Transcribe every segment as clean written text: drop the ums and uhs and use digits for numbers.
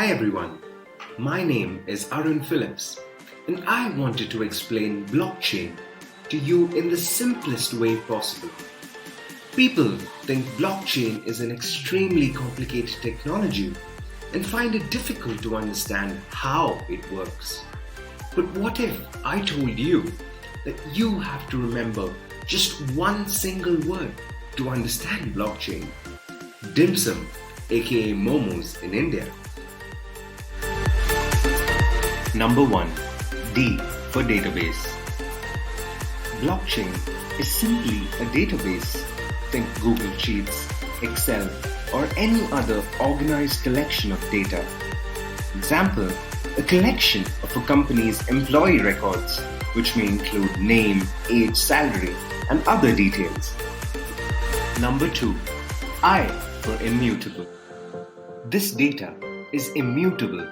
Hi everyone, my name is Arun Phillips and I wanted to explain blockchain to you in the simplest way possible. People think blockchain is an extremely complicated technology and find it difficult to understand how it works. But what if I told you that you have to remember just one single word to understand blockchain? DIMSUM, aka Momos in India. Number 1. D for database. Blockchain is simply a database. Think Google Sheets, Excel, or any other organized collection of data. Example, a collection of a company's employee records, which may include name, age, salary, and other details. Number 2. I for immutable. This data is immutable,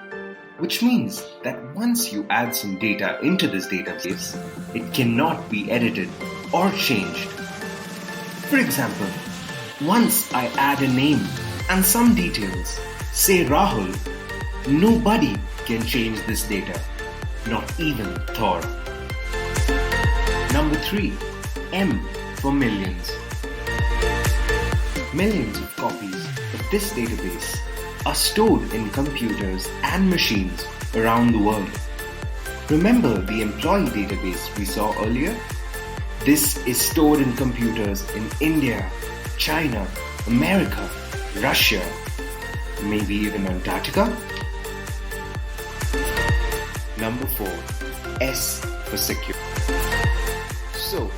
which means that once you add some data into this database, it cannot be edited or changed. For example, once I add a name and some details, say Rahul, nobody can change this data, not even Thor. Number 3. M for millions. Millions of copies of this database are stored in computers and machines around the world. Remember the employee database we saw earlier? This is stored in computers in India, China, America, Russia, maybe even Antarctica. Number 4. S for secure. So,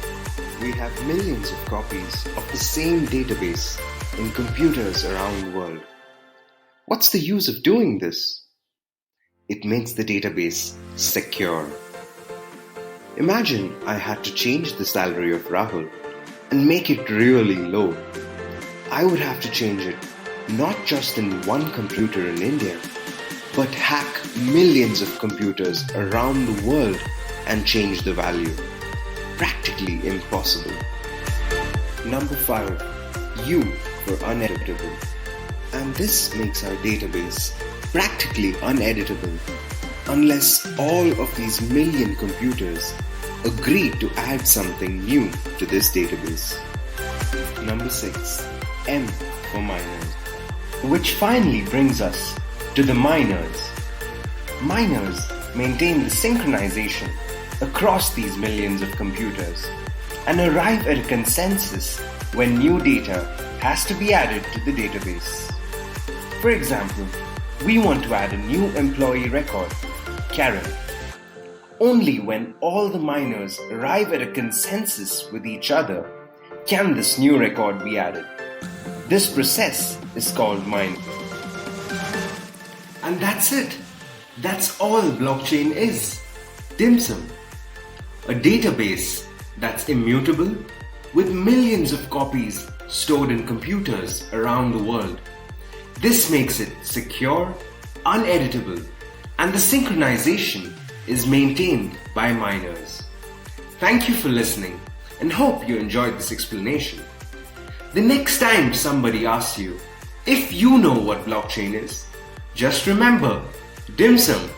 we have millions of copies of the same database in computers around the world. What's the use of doing this? It makes the database secure. Imagine I had to change the salary of Rahul and make it really low. I would have to change it not just in one computer in India, but hack millions of computers around the world and change the value. Practically impossible. Number 5. U for uneditable. And this makes our database practically uneditable unless all of these million computers agree to add something new to this database. Number 6. M for miners. Which finally brings us to the miners. Miners maintain the synchronization across these millions of computers and arrive at a consensus when new data has to be added to the database. For example, we want to add a new employee record, Karen. Only when all the miners arrive at a consensus with each other can this new record be added. This process is called mining. And that's it. That's all blockchain is. DIMSUM, a database that's immutable with millions of copies stored in computers around the world. This makes it secure, uneditable, and the synchronization is maintained by miners. Thank you for listening and hope you enjoyed this explanation. The next time somebody asks you if you know what blockchain is, just remember DIMSUM